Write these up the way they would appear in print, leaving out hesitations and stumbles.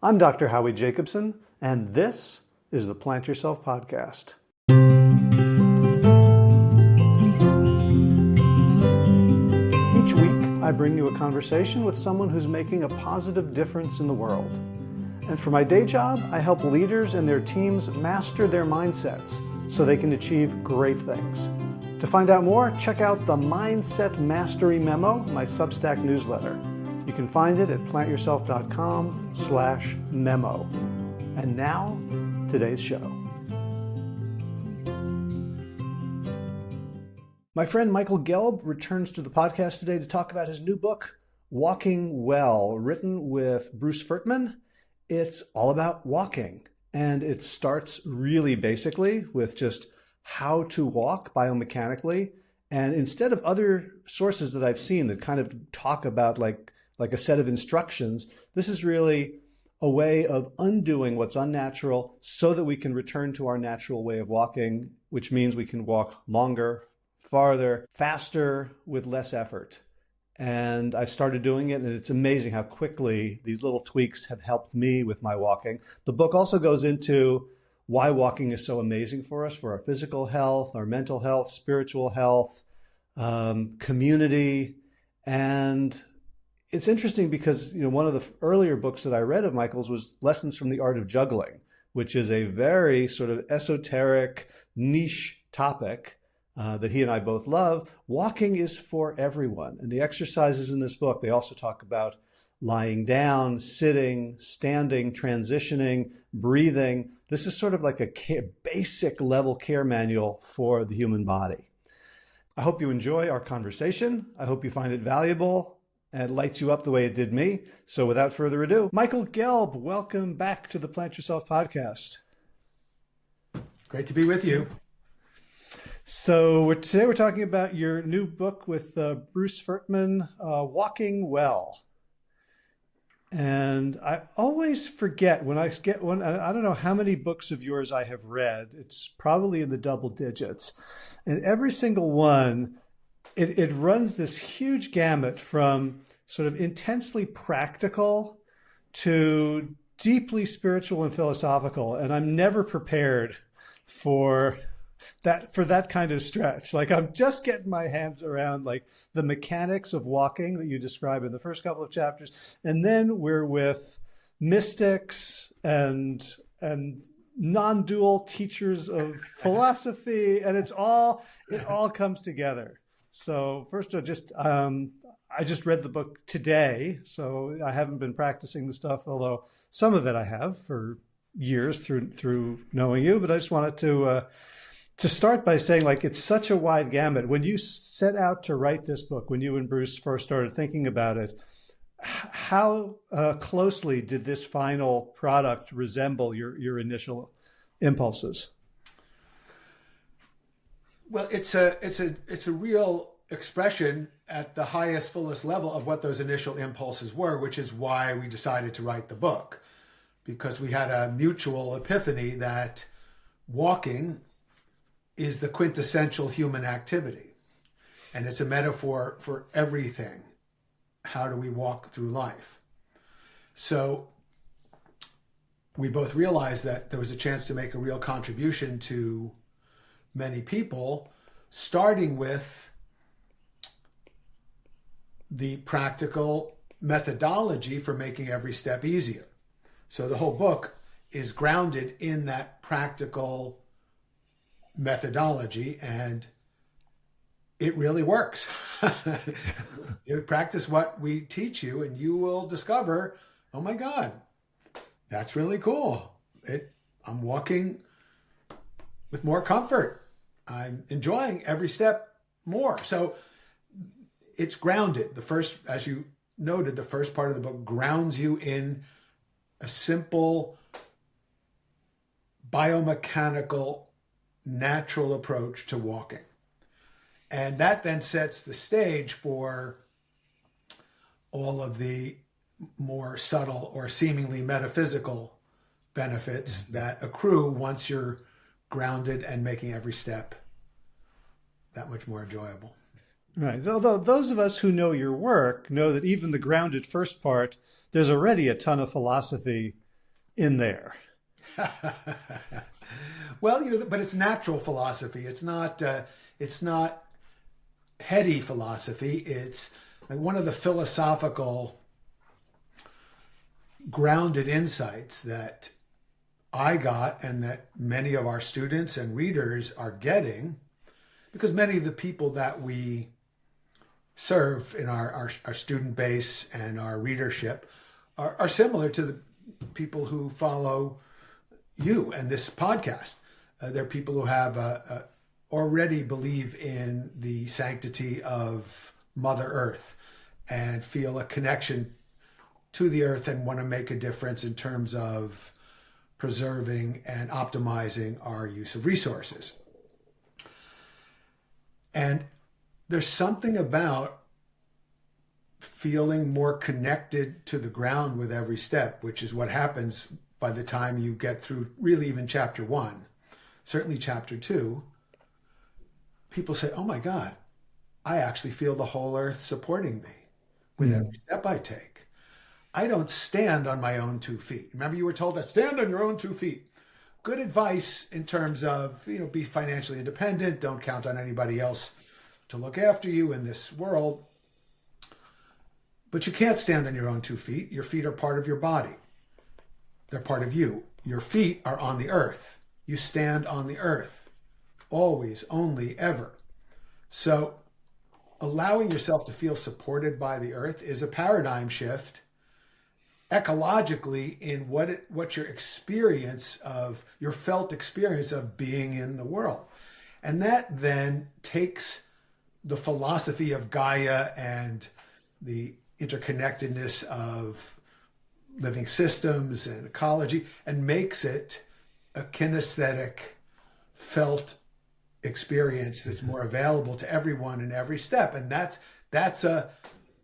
I'm Dr. Howie Jacobson, and this is the Plant Yourself Podcast. Each week, I bring you a conversation with someone who's making a positive difference in the world. And for my day job, I help leaders and their teams master their mindsets so they can achieve great things. To find out more, check out the Mindset Mastery Memo, my Substack newsletter. You can find it at plantyourself.com/memo. And now, today's show. My friend Michael Gelb returns to the podcast today to talk about his new book, Walking Well, written with Bruce Fertman. It's all about walking, and it starts really basically with just how to walk biomechanically. And instead of other sources that I've seen that kind of talk about like a set of instructions, this is really a way of undoing what's unnatural so that we can return to our natural way of walking, which means we can walk longer, farther, faster, with less effort. And I started doing it, and it's amazing how quickly these little tweaks have helped me with my walking. The book also goes into why walking is so amazing for us, for our physical health, our mental health, spiritual health, community. And it's interesting because, one of the earlier books that I read of Michael's was Lessons from the Art of Juggling, which is a very sort of esoteric niche topic that he and I both love. Walking is for everyone. And the exercises in this book, they also talk about lying down, sitting, standing, transitioning, breathing. This is sort of like a basic level care manual for the human body. I hope you enjoy our conversation. I hope you find it valuable and lights you up the way it did me. So without further ado, Michael Gelb, welcome back to the Plant Yourself Podcast. Great to be with you. So today we're talking about your new book with Bruce Fertman, Walking Well. And I always forget when I get one. I don't know how many books of yours I have read. It's probably in the double digits. And every single one, it runs this huge gamut from sort of intensely practical to deeply spiritual and philosophical. And I'm never prepared for that kind of stretch. Like, I'm just getting my hands around like the mechanics of walking that you describe in the first couple of chapters. And then we're with mystics and non-dual teachers of philosophy, and it all comes together. So first, I just read the book today, so I haven't been practicing the stuff, although some of it I have for years through knowing you. But I just wanted to start by saying, like, it's such a wide gamut. When you set out to write this book, when you and Bruce first started thinking about it, how closely did this final product resemble your initial impulses? Well, it's a real expression at the highest, fullest level of what those initial impulses were, which is why we decided to write the book, because we had a mutual epiphany that walking is the quintessential human activity, and it's a metaphor for everything. How do we walk through life? So we both realized that there was a chance to make a real contribution to many people, starting with the practical methodology for making every step easier. So the whole book is grounded in that practical methodology, and it really works. You practice what we teach you, and you will discover, oh my God, that's really cool. I'm walking with more comfort. I'm enjoying every step more. So it's grounded. As you noted, the first part of the book grounds you in a simple biomechanical, natural approach to walking. And that then sets the stage for all of the more subtle or seemingly metaphysical benefits that accrue once you're grounded and making every step that much more enjoyable. Right. Although those of us who know your work know that even the grounded first part, there's already a ton of philosophy in there. Well, but it's natural philosophy. It's not heady philosophy. It's like one of the philosophical grounded insights that I got and that many of our students and readers are getting, because many of the people that we serve in our student base and our readership are similar to the people who follow you and this podcast. They're people who have already believe in the sanctity of Mother Earth and feel a connection to the earth and want to make a difference in terms of preserving and optimizing our use of resources. And there's something about feeling more connected to the ground with every step, which is what happens by the time you get through really even chapter 1, certainly chapter 2. People say, oh my God, I actually feel the whole earth supporting me with every step I take. I don't stand on my own 2 feet. Remember, you were told to stand on your own 2 feet. Good advice in terms of, be financially independent. Don't count on anybody else to look after you in this world. But you can't stand on your own 2 feet. Your feet are part of your body. They're part of you. Your feet are on the earth. You stand on the earth. Always, only, ever. So allowing yourself to feel supported by the earth is a paradigm shift ecologically in what your experience of, your felt experience of being in the world. And that then takes the philosophy of Gaia and the interconnectedness of living systems and ecology and makes it a kinesthetic, felt experience that's more available to everyone in every step. And that's a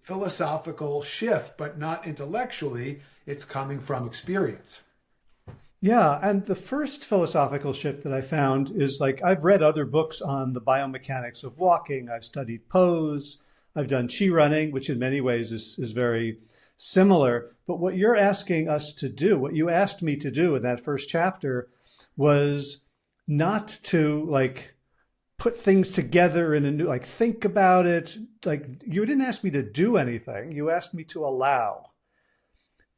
philosophical shift, but not intellectually. It's coming from experience. Yeah, and the first philosophical shift that I found is like, I've read other books on the biomechanics of walking. I've studied pose. I've done chi running, which in many ways is very similar. But what you're asking us to do, what you asked me to do in that first chapter, was not to like put things together in a new, like think about it. Like, you didn't ask me to do anything. You asked me to allow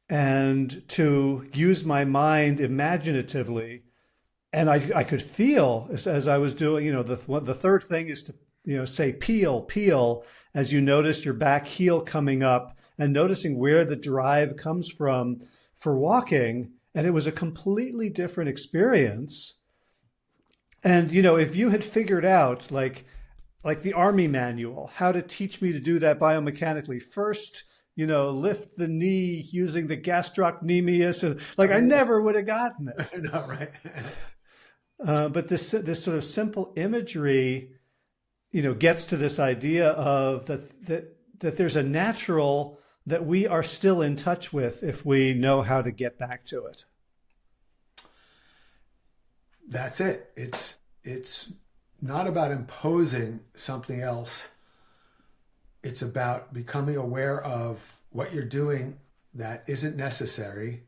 and to use my mind imaginatively. And I could feel as I was doing, the third thing is to, say peel, as you notice your back heel coming up and noticing where the drive comes from for walking. And it was a completely different experience. And, if you had figured out like the Army manual, how to teach me to do that biomechanically, first, lift the knee using the gastrocnemius, and I never would have gotten it. No, right. But this sort of simple imagery, gets to this idea of that there's a natural that we are still in touch with if we know how to get back to it. That's it. It's not about imposing something else. It's about becoming aware of what you're doing that isn't necessary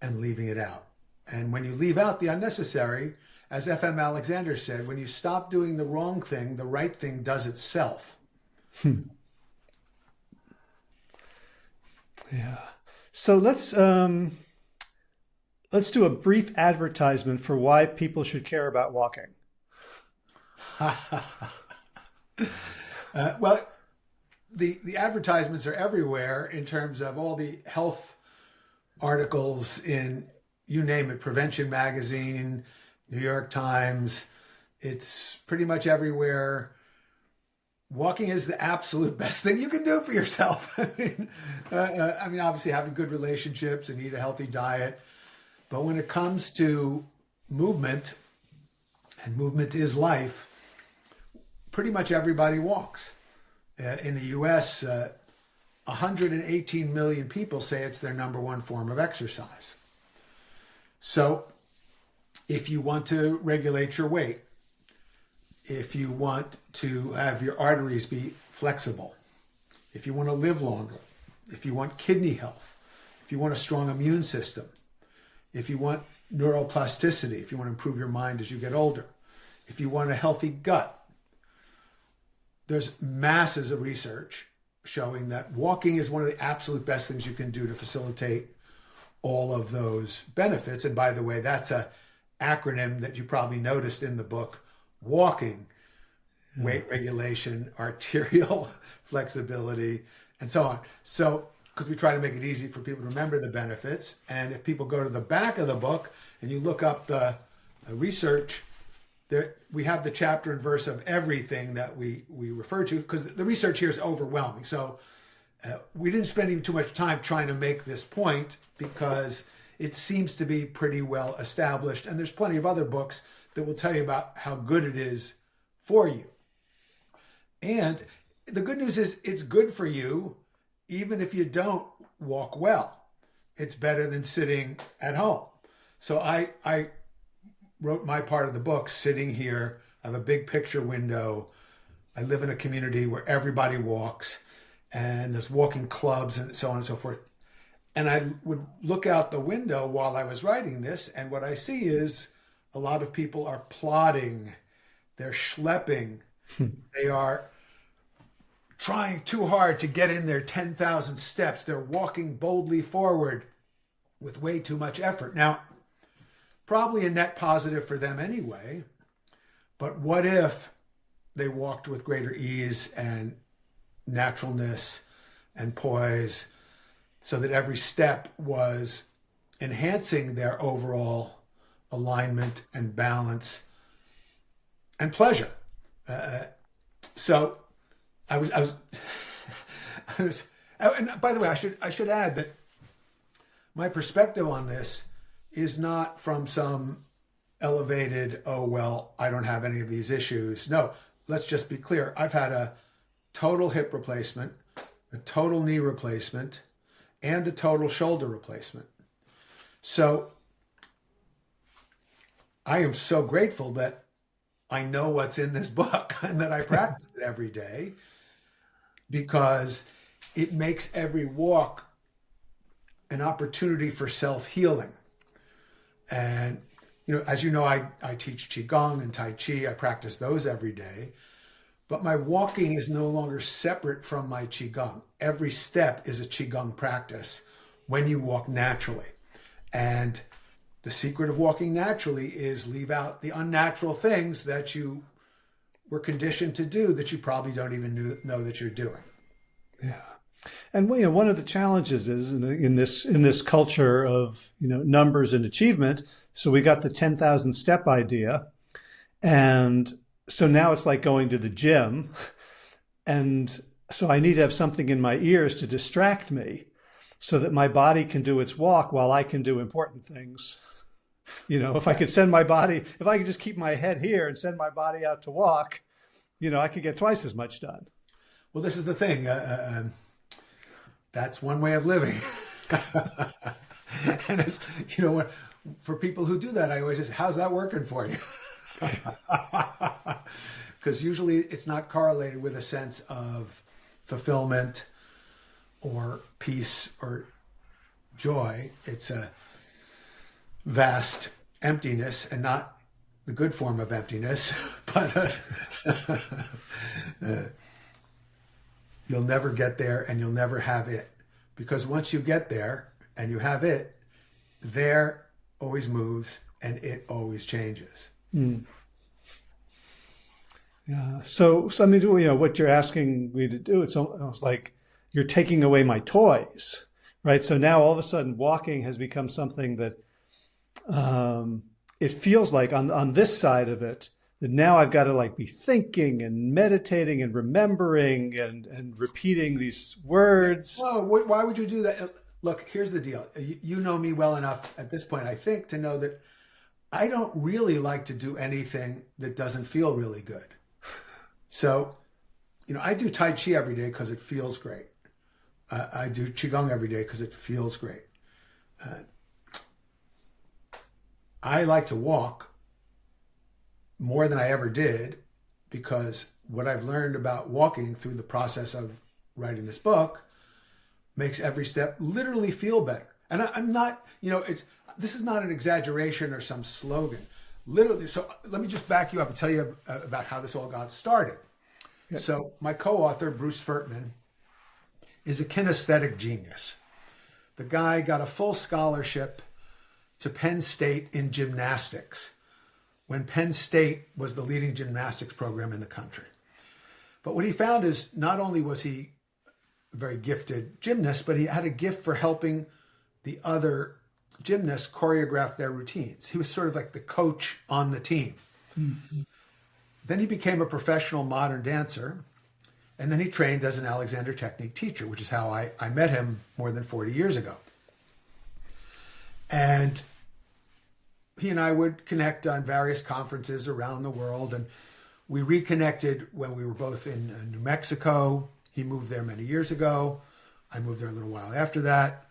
and leaving it out. And when you leave out the unnecessary, as F.M. Alexander said, when you stop doing the wrong thing, the right thing does itself. Yeah. So let's do a brief advertisement for why people should care about walking. Well, the advertisements are everywhere in terms of all the health articles in, you name it, Prevention Magazine, New York Times. It's pretty much everywhere. Walking is the absolute best thing you can do for yourself. I mean, obviously having good relationships and eat a healthy diet. But when it comes to movement, and movement is life, pretty much everybody walks. In the U.S., 118 million people say it's their number one form of exercise. So if you want to regulate your weight, if you want to have your arteries be flexible, if you want to live longer, if you want kidney health, if you want a strong immune system, if you want neuroplasticity, if you want to improve your mind as you get older, if you want a healthy gut, there's masses of research showing that walking is one of the absolute best things you can do to facilitate all of those benefits. And by the way, that's an acronym that you probably noticed in the book, walking, weight regulation, arterial flexibility, and so on. So, because we try to make it easy for people to remember the benefits. And if people go to the back of the book and you look up the research, there we have the chapter and verse of everything that we refer to, because the research here is overwhelming. So we didn't spend even too much time trying to make this point, because it seems to be pretty well established. And there's plenty of other books that will tell you about how good it is for you. And the good news is it's good for you even if you don't walk well. It's better than sitting at home. So I wrote my part of the book sitting here. I have a big picture window. I live in a community where everybody walks, and there's walking clubs and so on and so forth. And I would look out the window while I was writing this, and what I see is a lot of people are plodding. They're schlepping. They are trying too hard to get in their 10,000 steps. They're walking boldly forward with way too much effort. Now, probably a net positive for them anyway, but what if they walked with greater ease and naturalness and poise, so that every step was enhancing their overall alignment and balance and pleasure? So I was, and by the way, I should add that my perspective on this is not from some elevated, oh, well, I don't have any of these issues. No, let's just be clear. I've had a total hip replacement, a total knee replacement, and a total shoulder replacement. So I am so grateful that I know what's in this book and that I practice it every day, because it makes every walk an opportunity for self-healing. And, as you know, I teach Qigong and Tai Chi. I practice those every day. But my walking is no longer separate from my Qigong. Every step is a Qigong practice when you walk naturally. And the secret of walking naturally is leave out the unnatural things that you were conditioned to do that you probably don't even know that you're doing. Yeah. And one of the challenges is in this culture of numbers and achievement. So we got the 10,000 step idea, and so now it's like going to the gym, and so I need to have something in my ears to distract me, so that my body can do its walk while I can do important things. If I could just keep my head here and send my body out to walk, I could get twice as much done. Well, this is the thing. That's one way of living. And it's, for people who do that, I always say, how's that working for you? Because usually it's not correlated with a sense of fulfillment or peace or joy. It's a vast emptiness, and not the good form of emptiness, but you'll never get there and you'll never have it. Because once you get there and you have it, there always moves and it always changes. Mm. Yeah. So I mean, what you're asking me to do, it's almost like you're taking away my toys, right? So now all of a sudden walking has become something that it feels like on this side of it, that now I've got to be thinking and meditating and remembering and repeating these words. Well, why would you do that? Look, here's the deal. You know me well enough at this point, I think, to know that I don't really like to do anything that doesn't feel really good. So, I do Tai Chi every day because it feels great. I do Qigong every day because it feels great. I like to walk more than I ever did, because what I've learned about walking through the process of writing this book makes every step literally feel better. And I'm not, this is not an exaggeration or some slogan. Literally, so let me just back you up and tell you about how this all got started. Yeah. So my co-author, Bruce Fertman, is a kinesthetic genius. The guy got a full scholarship to Penn State in gymnastics when Penn State was the leading gymnastics program in the country. But what he found is not only was he a very gifted gymnast, but he had a gift for helping the other gymnasts choreograph their routines. He was sort of like the coach on the team. Mm-hmm. Then he became a professional modern dancer, and then he trained as an Alexander Technique teacher, which is how I met him more than 40 years ago. And he and I would connect on various conferences around the world, and we reconnected when we were both in New Mexico. He moved there many years ago. I moved there a little while after that.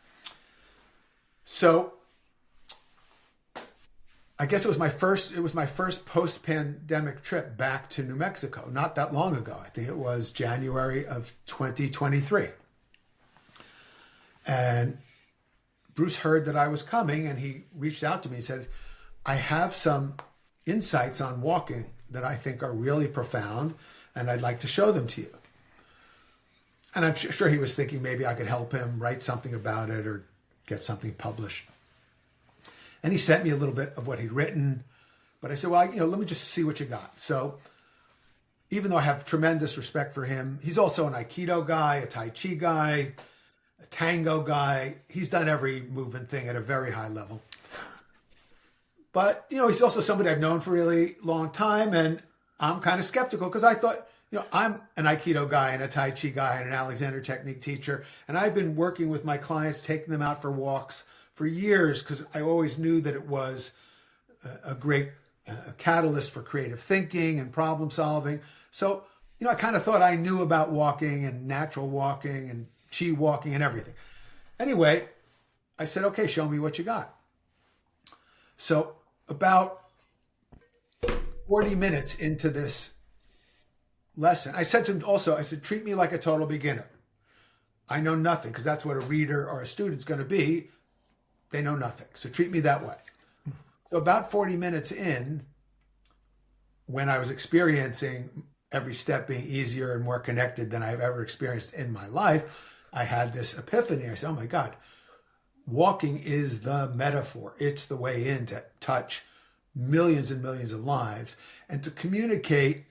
So I guess it was my first post-pandemic trip back to New Mexico, not that long ago. I think it was January of 2023. And Bruce heard that I was coming, and he reached out to me and said, I have some insights on walking that I think are really profound, and I'd like to show them to you. And I'm sure he was thinking maybe I could help him write something about it or get something published. And he sent me a little bit of what he'd written, but I said, well, let me just see what you got. So even though I have tremendous respect for him, he's also an Aikido guy, a Tai Chi guy, a tango guy. He's done every movement thing at a very high level. But, he's also somebody I've known for a really long time, and I'm kind of skeptical because I thought, I'm an Aikido guy and a Tai Chi guy and an Alexander Technique teacher, and I've been working with my clients, taking them out for walks for years because I always knew that it was a great catalyst for creative thinking and problem solving. So, I kind of thought I knew about walking and natural walking and chi walking and everything. Anyway, I said, okay, show me what you got. So about 40 minutes into this lesson, I said to him also, treat me like a total beginner. I know nothing, because that's what a reader or a student's going to be. They know nothing. So treat me that way. So about 40 minutes in, when I was experiencing every step being easier and more connected than I've ever experienced in my life, I had this epiphany. I said, oh my God, walking is the metaphor. It's the way in to touch millions and millions of lives and to communicate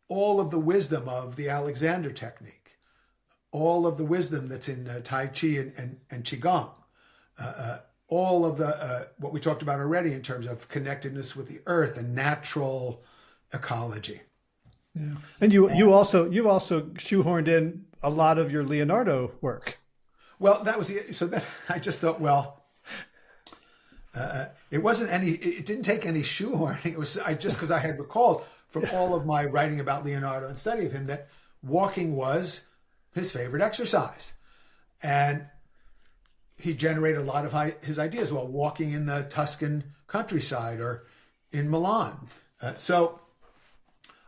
all of the wisdom of the Alexander Technique, all of the wisdom that's in Tai Chi and Qigong, all of the what we talked about already in terms of connectedness with the earth and natural ecology. Yeah. And you also shoehorned in a lot of your Leonardo work. Well, that was so then I just thought, well, it didn't take any shoehorning. It was because I had recalled from all of my writing about Leonardo and study of him that walking was his favorite exercise. And he generated a lot of his ideas while walking in the Tuscan countryside or in Milan. So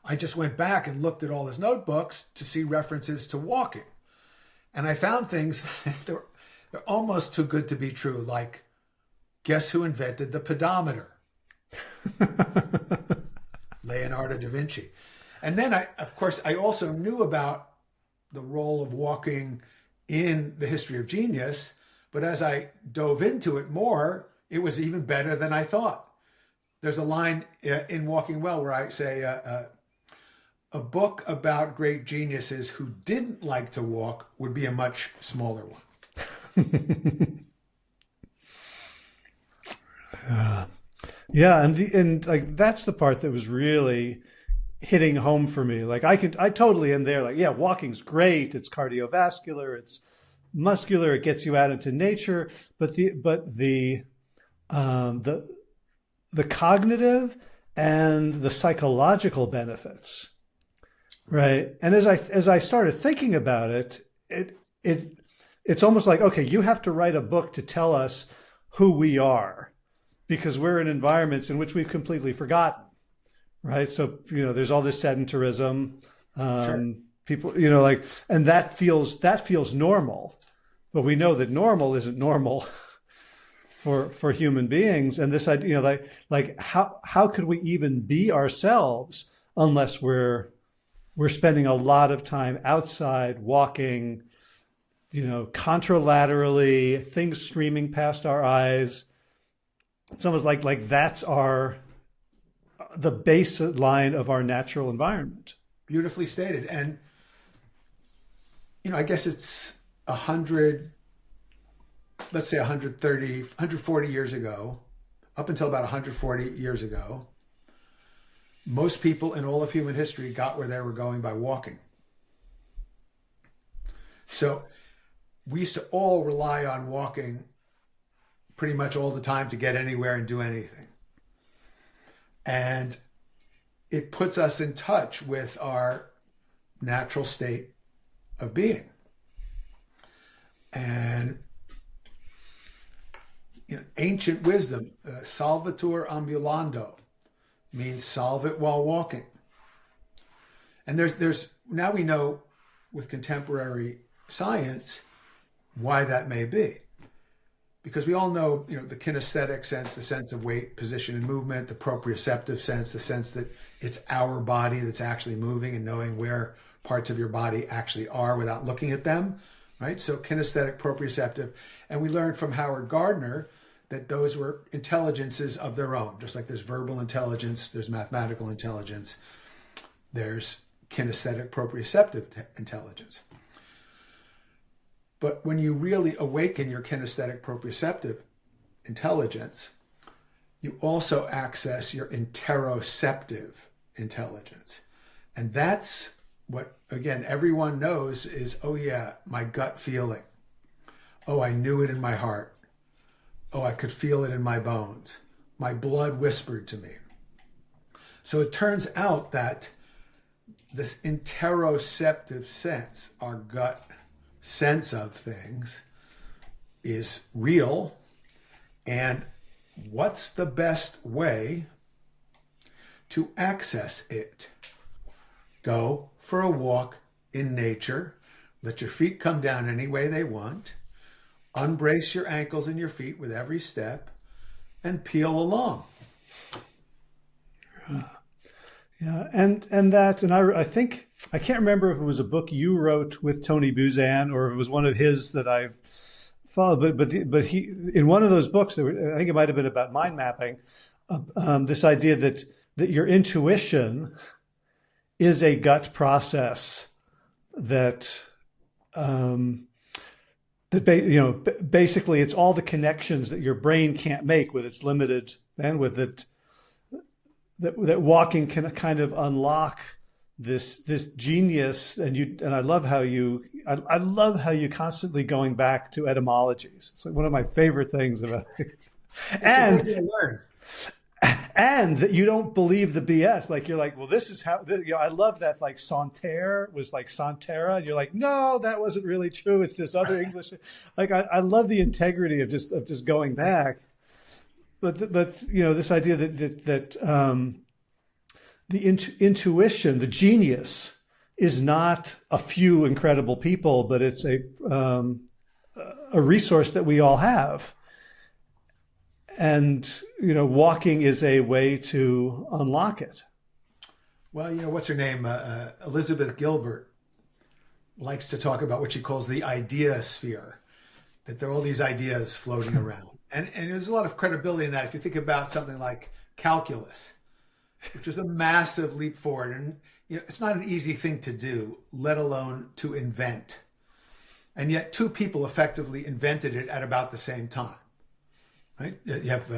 I just went back and looked at all his notebooks to see references to walking. And I found things that they're almost too good to be true, like, guess who invented the pedometer? Leonardo da Vinci. And then, I also knew about the role of walking in the history of genius, but as I dove into it more, it was even better than I thought. There's a line in Walking Well where I say, a book about great geniuses who didn't like to walk would be a much smaller one. Yeah, and like that's the part that was really hitting home for me. Like I totally am there. Like, yeah, walking's great. It's cardiovascular. It's muscular. It gets you out into nature. But the cognitive and the psychological benefits, right? And as I started thinking about it, it's almost like, okay, you have to write a book to tell us who we are, because we're in environments in which we've completely forgotten, right? So, there's all this sedentarism, Sure. People, and that feels normal. but we know that normal isn't normal for human beings. And this idea, like how could we even be ourselves unless we're spending a lot of time outside, walking, contralaterally, things streaming past our eyes. It's almost like that's the baseline of our natural environment. Beautifully stated. And, I guess it's 100, let's say 130, 140 years ago, up until about 140 years ago, most people in all of human history got where they were going by walking. So we used to all rely on walking pretty much all the time to get anywhere and do anything. And it puts us in touch with our natural state of being. And ancient wisdom, salvator ambulando, means solve it while walking. And there's now we know with contemporary science why that may be. Because we all know, the kinesthetic sense, the sense of weight, position, and movement, the proprioceptive sense, the sense that it's our body that's actually moving and knowing where parts of your body actually are without looking at them, right? So kinesthetic, proprioceptive. And we learned from Howard Gardner that those were intelligences of their own. Just like there's verbal intelligence, there's mathematical intelligence, there's kinesthetic, proprioceptive intelligence. But when you really awaken your kinesthetic, proprioceptive intelligence, you also access your interoceptive intelligence. And that's what, again, everyone knows is, oh yeah, my gut feeling. Oh, I knew it in my heart. Oh, I could feel it in my bones. My blood whispered to me. So it turns out that this interoceptive sense, our gut sense of things, is real. And what's the best way to access it? Go for a walk in nature. Let your feet come down any way they want. Unbrace your ankles and your feet with every step and peel along. Yeah, and I think, I can't remember if it was a book you wrote with Tony Buzan or if it was one of his that I've followed, but he, in one of those books, I think it might have been about mind mapping, this idea that your intuition is a gut process that basically it's all the connections that your brain can't make with its limited bandwidth that walking can kind of unlock this genius. And I love how you constantly going back to etymologies. It's like one of my favorite things about it. And that you don't believe the BS. Like, you're like, well, this is how, I love that, like, Santerre was like Santera. And you're like, no, that wasn't really true. It's this other English. Like, I love the integrity of just going back. But this idea that the intuition, the genius, is not a few incredible people, but it's a resource that we all have. And, walking is a way to unlock it. Well, what's her name? Elizabeth Gilbert likes to talk about what she calls the idea sphere, that there are all these ideas floating around. And there's a lot of credibility in that. If you think about something like calculus, which is a massive leap forward. And it's not an easy thing to do, let alone to invent. And yet two people effectively invented it at about the same time. Right? You have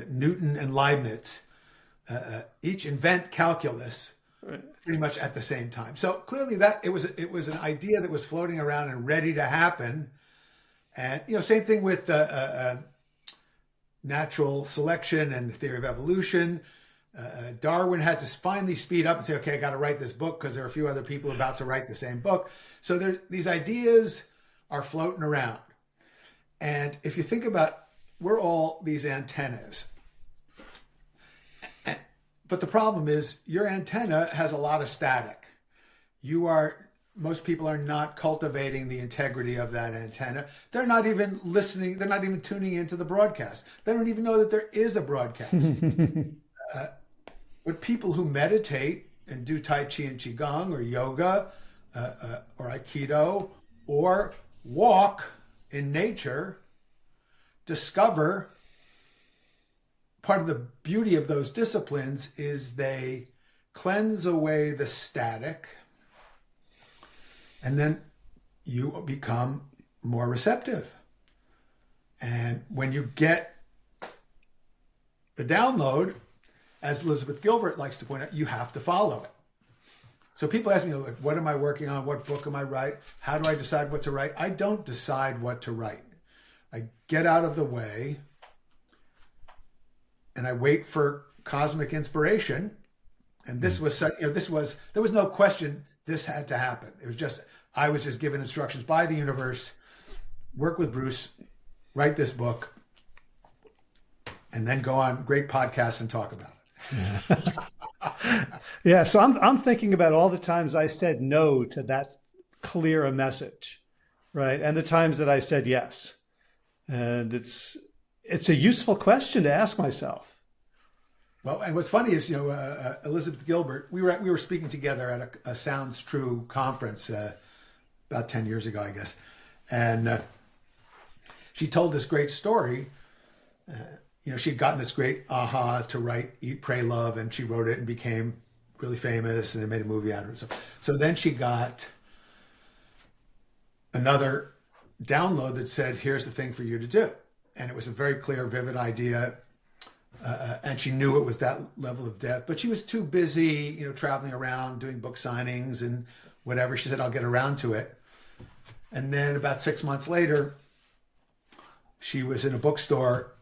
Newton and Leibniz, each invent calculus pretty much at the same time. So clearly that it was an idea that was floating around and ready to happen. And same thing with natural selection and the theory of evolution. Darwin had to finally speed up and say, okay, I got to write this book because there are a few other people about to write the same book. So these ideas are floating around. And if you think about, we're all these antennas. But the problem is your antenna has a lot of static. You are most people are not cultivating the integrity of that antenna. They're not even listening. They're not even tuning into the broadcast. They don't even know that there is a broadcast. But people who meditate and do Tai Chi and Qigong or yoga or Aikido or walk in nature discover part of the beauty of those disciplines is they cleanse away the static, and then you become more receptive. And when you get the download, as Elizabeth Gilbert likes to point out, you have to follow it. So people ask me, like, what am I working on? What book am I writing? How do I decide what to write? I don't decide what to write. I get out of the way and I wait for cosmic inspiration. And this was, there was no question this had to happen. It was just, I was just given instructions by the universe, work with Bruce, write this book, and then go on great podcasts and talk about it. Yeah. So I'm thinking about all the times I said no to that clear a message, right? And the times that I said yes. And it's a useful question to ask myself. Well, and what's funny is, Elizabeth Gilbert, we were speaking together at a Sounds True conference about 10 years ago, I guess. And she told this great story. She'd gotten this great aha to write Eat, Pray, Love, and she wrote it and became really famous, and they made a movie out of it. So then she got another download that said, here's the thing for you to do. And it was a very clear, vivid idea. And she knew it was that level of depth, but she was too busy, traveling around, doing book signings and whatever. She said, I'll get around to it. And then about 6 months later, she was in a bookstore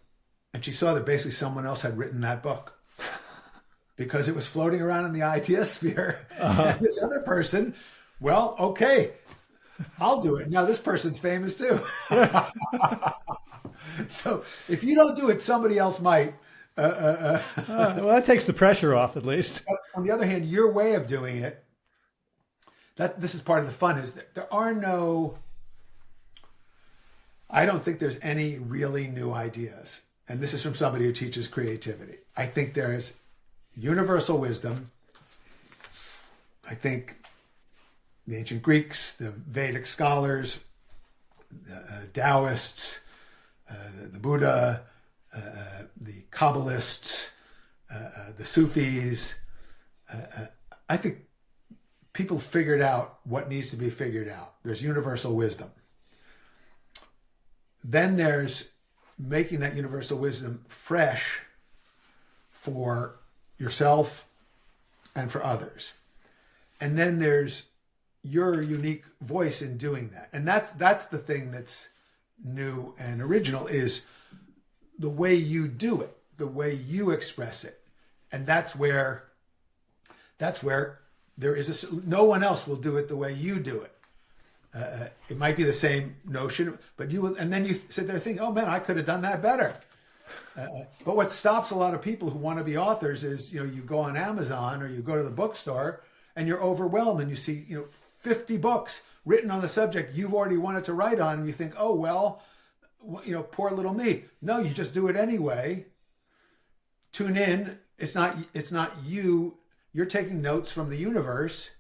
and she saw that basically someone else had written that book because it was floating around in the idea sphere. And this other person, well, okay, I'll do it. Now this person's famous too. So if you don't do it, somebody else might. Well, that takes the pressure off, at least. On the other hand, your way of doing it, this is part of the fun, is that I don't think there's any really new ideas. And this is from somebody who teaches creativity. I think there is universal wisdom. I think the ancient Greeks, the Vedic scholars, the Taoists, the Buddha, the Kabbalists, the Sufis. I think people figured out what needs to be figured out. There's universal wisdom. Then there's making that universal wisdom fresh for yourself and for others. And then there's your unique voice in doing that. And that's the thing that's new and original, is the way you do it, the way you express it. And that's where there is no one else will do it the way you do it. It might be the same notion, but you will, and then you sit there thinking, oh man, I could have done that better. But what stops a lot of people who want to be authors is, you go on Amazon or you go to the bookstore and you're overwhelmed and you see, 50 books written on the subject you've already wanted to write on, and you think, oh, well, poor little me. No, you just do it anyway. Tune in. It's not you. You're taking notes from the universe.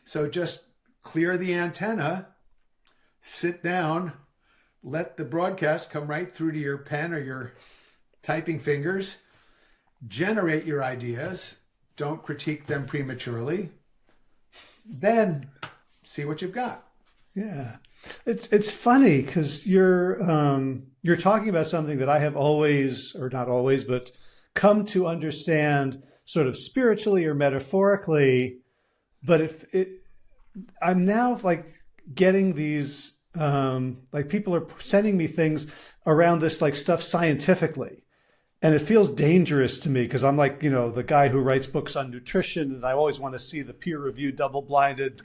So just clear the antenna, sit down, let the broadcast come right through to your pen or your typing fingers, generate your ideas, don't critique them prematurely, then see what you've got. Yeah. It's funny because you're talking about something that I have always, or not always, but come to understand sort of spiritually or metaphorically. But I'm now like getting these, like people are sending me things around this like stuff scientifically. And it feels dangerous to me because I'm like, the guy who writes books on nutrition, and I always want to see the peer-reviewed, double-blinded,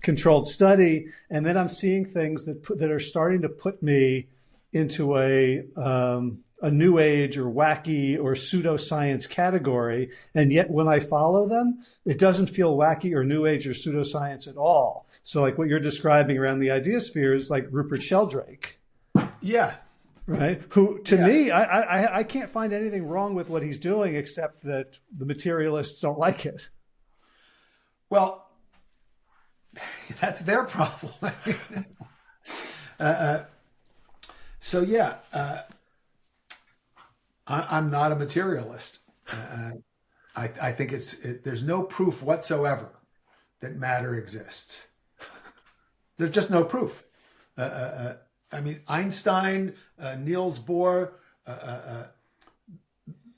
controlled study. And then I'm seeing things that are starting to put me into a a new age or wacky or pseudoscience category. And yet when I follow them, it doesn't feel wacky or new age or pseudoscience at all. So like what you're describing around the idea sphere is like Rupert Sheldrake. Yeah. Right. Who, to me, I can't find anything wrong with what he's doing, except that the materialists don't like it. Well, that's their problem. I'm not a materialist. I think there's no proof whatsoever that matter exists. There's just no proof. I mean, Einstein, Niels Bohr,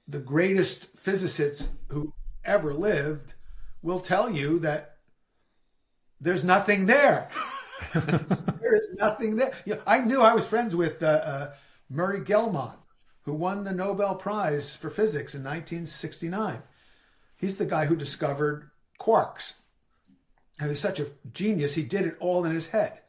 the greatest physicists who ever lived will tell you that there's nothing there. There is nothing there. You know, I knew I was friends with Murray Gell-Mann, who won the Nobel Prize for Physics in 1969. He's the guy who discovered quarks. And he's such a genius, he did it all in his head.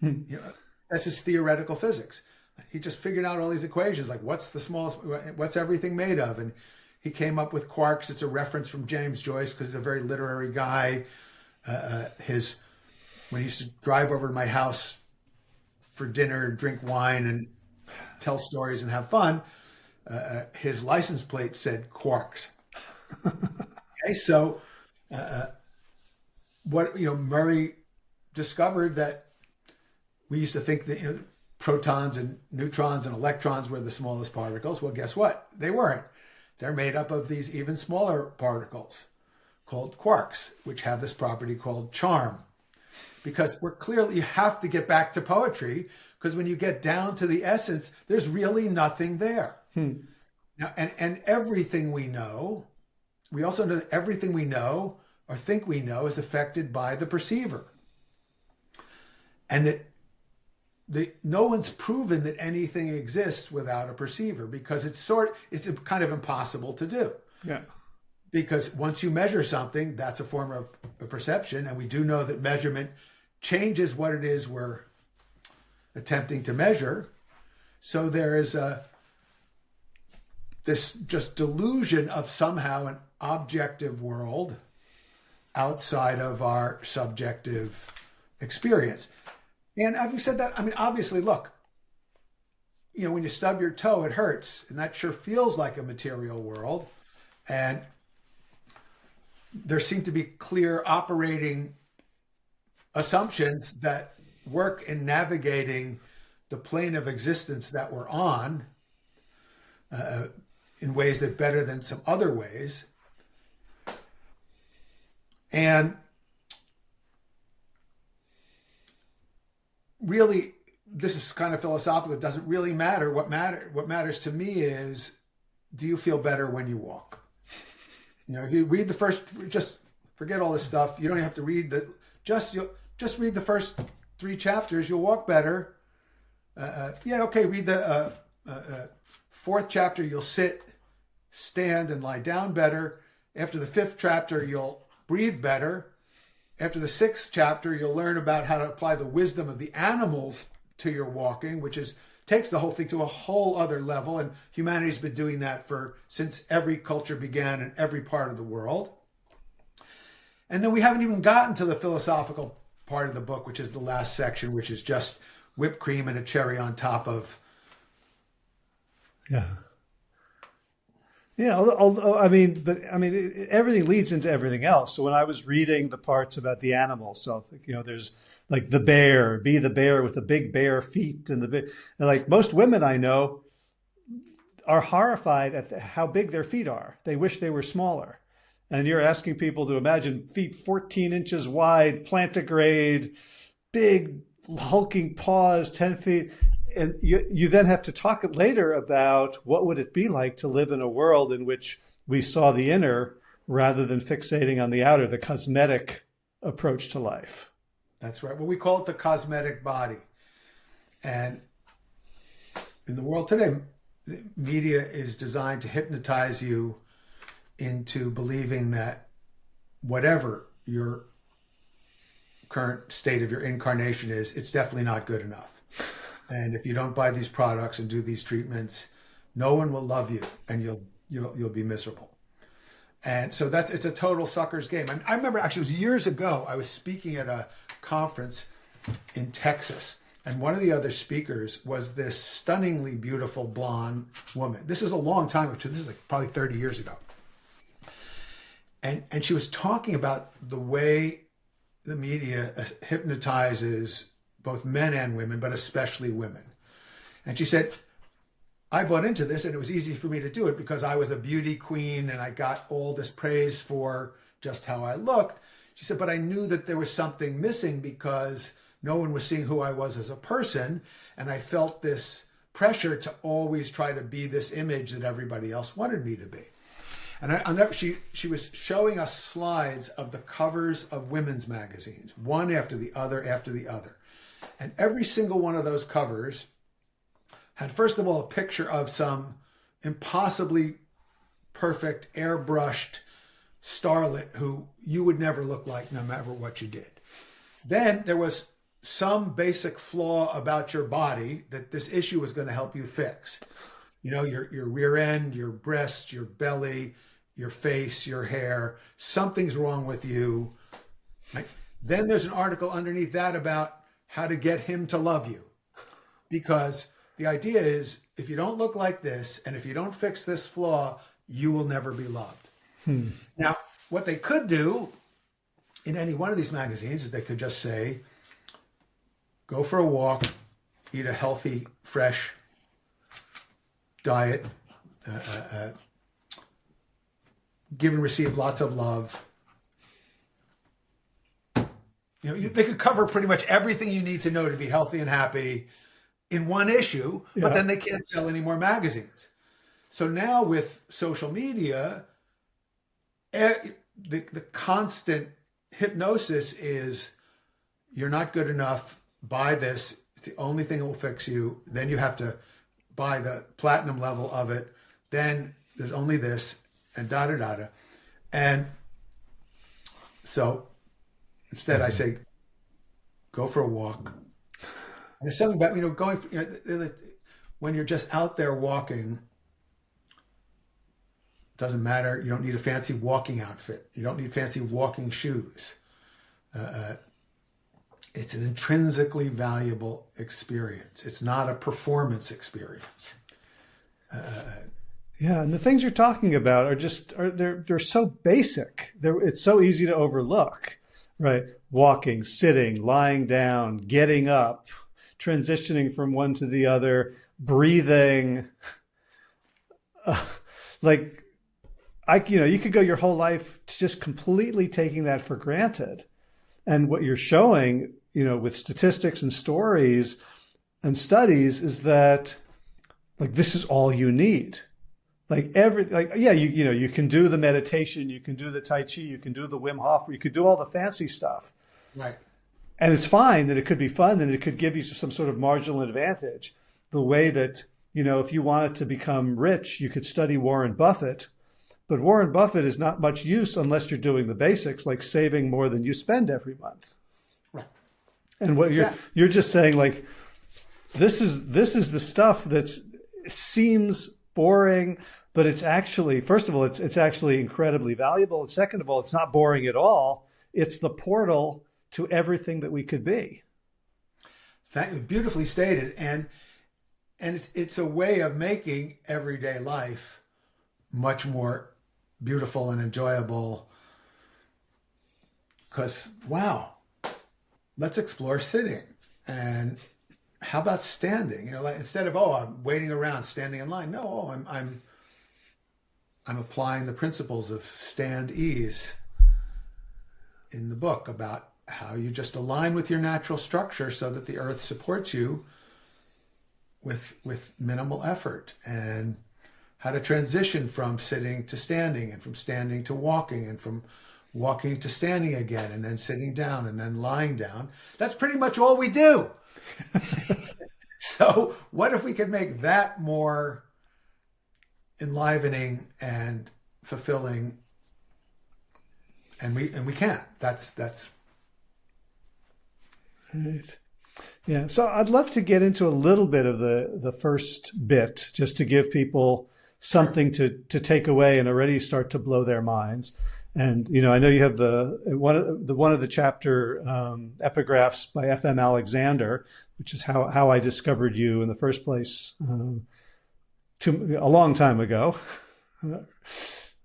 You know, that's his theoretical physics. He just figured out all these equations, like what's the smallest, what's everything made of? And he came up with quarks. It's a reference from James Joyce because he's a very literary guy. When he used to drive over to my house for dinner, drink wine and tell stories and have fun, his license plate said quarks. Okay, so Murray discovered that we used to think that protons and neutrons and electrons were the smallest particles. Well, guess what? They weren't. They're made up of these even smaller particles called quarks, which have this property called charm. Because you have to get back to poetry, because when you get down to the essence, there's really nothing there. Now, and everything we know, we also know that everything we know or think we know is affected by the perceiver. And that no one's proven that anything exists without a perceiver, because it's kind of impossible to do. Yeah. Because once you measure something, that's a form of a perception. And we do know that measurement changes what it is we're attempting to measure. So there is this just delusion of somehow an objective world outside of our subjective experience. And having said that, I mean, obviously, look, when you stub your toe, it hurts. And that sure feels like a material world. And there seem to be clear operating assumptions that work in navigating the plane of existence that we're on in ways that better than some other ways. And really, this is kind of philosophical. It doesn't really matter. What matters to me is, do you feel better when you walk? You read the first, just forget all this stuff. You don't have to read just read the first 3 chapters. You'll walk better. Read the 4th chapter. You'll sit, stand, and lie down better. After the 5th chapter, you'll breathe better. After the 6th chapter, you'll learn about how to apply the wisdom of the animals to your walking, which takes the whole thing to a whole other level. And humanity's been doing that since every culture began in every part of the world. And then we haven't even gotten to the philosophical part of the book, which is the last section, which is just whipped cream and a cherry on top of. Yeah. Yeah, everything leads into everything else. So when I was reading the parts about the animals, so there's like the bear, be the bear with the big bare feet, and like most women I know are horrified at how big their feet are. They wish they were smaller. And you're asking people to imagine feet 14 inches wide, plantigrade, big hulking paws, 10 feet. And you then have to talk later about what would it be like to live in a world in which we saw the inner rather than fixating on the outer, the cosmetic approach to life. That's right. Well, we call it the cosmetic body. And in the world today, media is designed to hypnotize you into believing that whatever your current state of your incarnation is, it's definitely not good enough. And if you don't buy these products and do these treatments, no one will love you, and you'll be miserable. And so it's a total sucker's game. I remember, actually, it was years ago, I was speaking at a conference in Texas, and one of the other speakers was this stunningly beautiful blonde woman. This is a long time ago. This is like probably 30 years ago. And she was talking about the way the media hypnotizes both men and women, but especially women. And she said, I bought into this, and it was easy for me to do it because I was a beauty queen and I got all this praise for just how I looked. She said, but I knew that there was something missing because no one was seeing who I was as a person. And I felt this pressure to always try to be this image that everybody else wanted me to be. And she was showing us slides of the covers of women's magazines, one after the other after the other. And every single one of those covers had, first of all, a picture of some impossibly perfect, airbrushed starlet who you would never look like no matter what you did. Then there was some basic flaw about your body that this issue was going to help you fix. You know, your rear end, your breast, your belly, your face, your hair, something's wrong with you. Right? Then there's an article underneath that about how to get him to love you. Because the idea is, if you don't look like this, and if you don't fix this flaw, you will never be loved. Now, what they could do in any one of these magazines is they could just say, go for a walk, eat a healthy, fresh diet, give and receive lots of love. You know, they could cover pretty much everything you need to know to be healthy and happy in one issue, but then they can't sell any more magazines. So now with social media, the constant hypnosis is, you're not good enough, buy this, it's the only thing that will fix you. Then you have to buy the platinum level of it. Then there's only this, and da-da-da-da. And so instead I say, go for a walk. And there's something about, going, when you're just out there walking, doesn't matter. You don't need a fancy walking outfit. You don't need fancy walking shoes. It's an intrinsically valuable experience. It's not a performance experience. Yeah, and the things you're talking about they're so basic. It's so easy to overlook, right? Walking, sitting, lying down, getting up, transitioning from one to the other, breathing. You could go your whole life just completely taking that for granted. And what you're showing, with statistics and stories and studies is that, this is all you need. You can do the meditation, you can do the Tai Chi, you can do the Wim Hof, you could do all the fancy stuff. Right. And it's fine, that it could be fun, and it could give you some sort of marginal advantage. The way that, if you wanted to become rich, you could study Warren Buffett. But Warren Buffett is not much use unless you're doing the basics, like saving more than you spend every month. Right. And what you're just saying, this is the stuff it seems boring, but it's actually, first of all, it's actually incredibly valuable. And second of all, it's not boring at all. It's the portal to everything that we could be. Beautifully stated. And it's a way of making everyday life much more beautiful and enjoyable. Because, wow, let's explore sitting. And how about standing? Instead of, I'm waiting around, standing in line. No, I'm applying the principles of stand ease in the book about how you just align with your natural structure so that the earth supports you with minimal effort, and how to transition from sitting to standing, and from standing to walking, and from walking to standing again, and then sitting down, and then lying down. That's pretty much all we do. So what if we could make that more enlivening and fulfilling? And we can't. That's right. Yeah. So I'd love to get into a little bit of the first bit just to give people something to take away and already start to blow their minds. And, I know you have one of the chapter epigraphs by F.M. Alexander, which is how I discovered you in the first place a long time ago,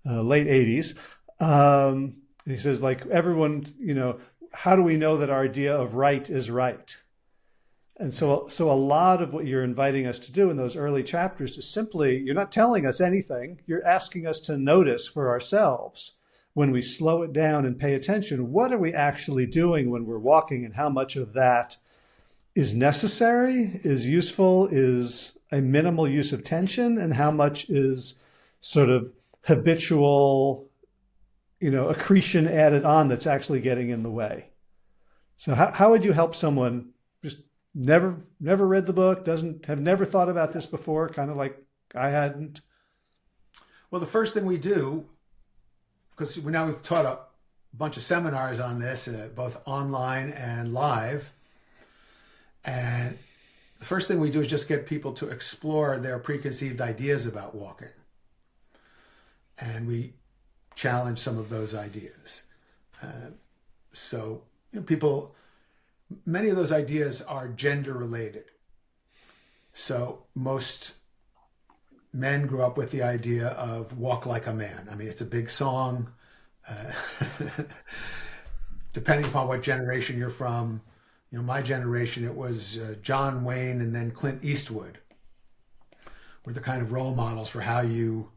late 80s. He says, like, everyone, how do we know that our idea of right is right? And so a lot of what you're inviting us to do in those early chapters is simply, you're not telling us anything. You're asking us to notice for ourselves when we slow it down and pay attention. What are we actually doing when we're walking, and how much of that is necessary, is useful, is a minimal use of tension, and how much is sort of habitual, accretion added on that's actually getting in the way. So how would you help someone just never read the book, have never thought about this before, kind of like I hadn't? Well, the first thing we do, because now we've taught a bunch of seminars on this, both online and live, and the first thing we do is just get people to explore their preconceived ideas about walking. And we challenge some of those ideas. Many of those ideas are gender related. So most men grew up with the idea of walk like a man. I mean, it's a big song. Depending upon what generation you're from, my generation, it was John Wayne and then Clint Eastwood were the kind of role models for how you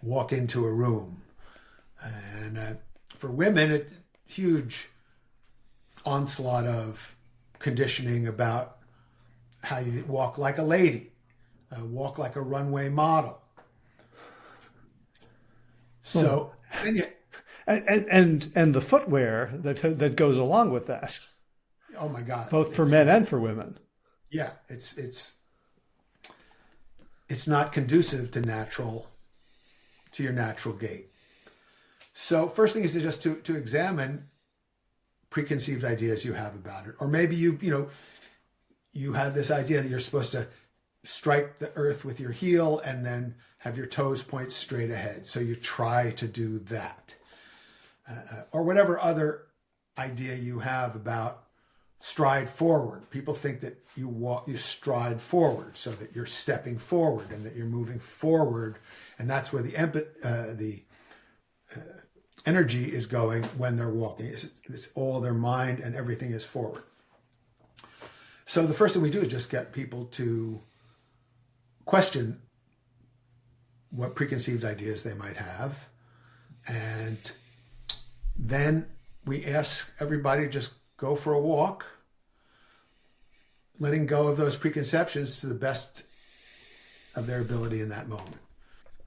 walk into a room. And for women, a huge onslaught of conditioning about how you walk like a lady, walk like a runway model. So, and the footwear that goes along with that. Oh my God! Both for men and for women. Yeah, it's not conducive to your natural gait. So first thing is just to examine preconceived ideas you have about it. Or maybe you have this idea that you're supposed to strike the earth with your heel and then have your toes point straight ahead. So you try to do that. Or whatever other idea you have about stride forward. People think that you stride forward so that you're stepping forward and that you're moving forward. And that's where the energy is going when they're walking. It's all their mind and everything is forward. So the first thing we do is just get people to question what preconceived ideas they might have. And then we ask everybody to just go for a walk, letting go of those preconceptions to the best of their ability in that moment.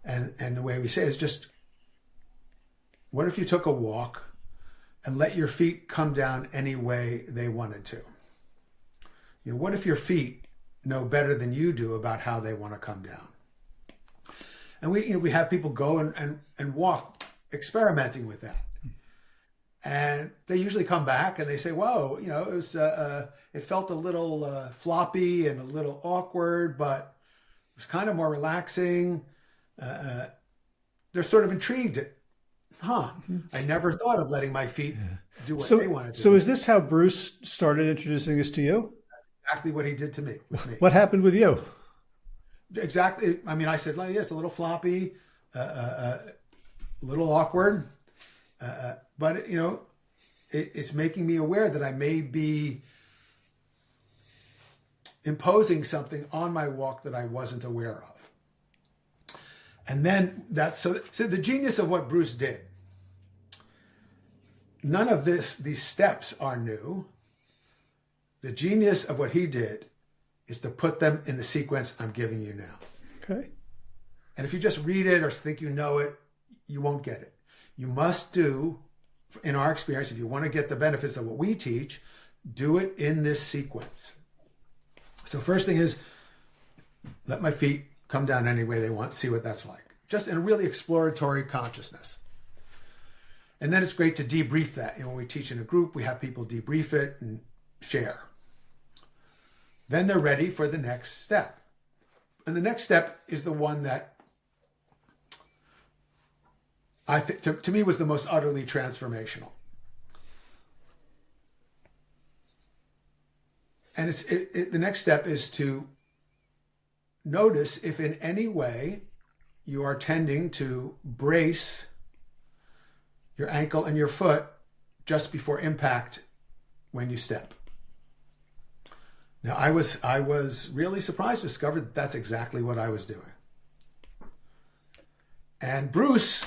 And the way we say it is just, what if you took a walk and let your feet come down any way they wanted to? What if your feet know better than you do about how they want to come down? And we have people go and walk, experimenting with that. And they usually come back and they say, whoa, it felt a little floppy and a little awkward, but it was kind of more relaxing. They're sort of intrigued at, I never thought of letting my feet do what they wanted to do. So is this how Bruce started introducing this to you? That's exactly what he did with me. What happened with you? Exactly. I mean, I said, yeah, it's a little floppy, a little awkward, but it's making me aware that I may be imposing something on my walk that I wasn't aware of. And then so the genius of what Bruce did. None of these steps are new. The genius of what he did is to put them in the sequence I'm giving you now. Okay. And if you just read it or think you know it, you won't get it. You must do, in our experience, if you want to get the benefits of what we teach, do it in this sequence. So first thing is, let my feet come down any way they want, see what that's like. Just in a really exploratory consciousness. And then it's great to debrief that. When we teach in a group, we have people debrief it and share. Then they're ready for the next step. And the next step is the one that I think to me was the most utterly transformational. And the next step is to notice if in any way you are tending to brace your ankle and your foot just before impact when you step. Now, I was really surprised to discover that that's exactly what I was doing. And Bruce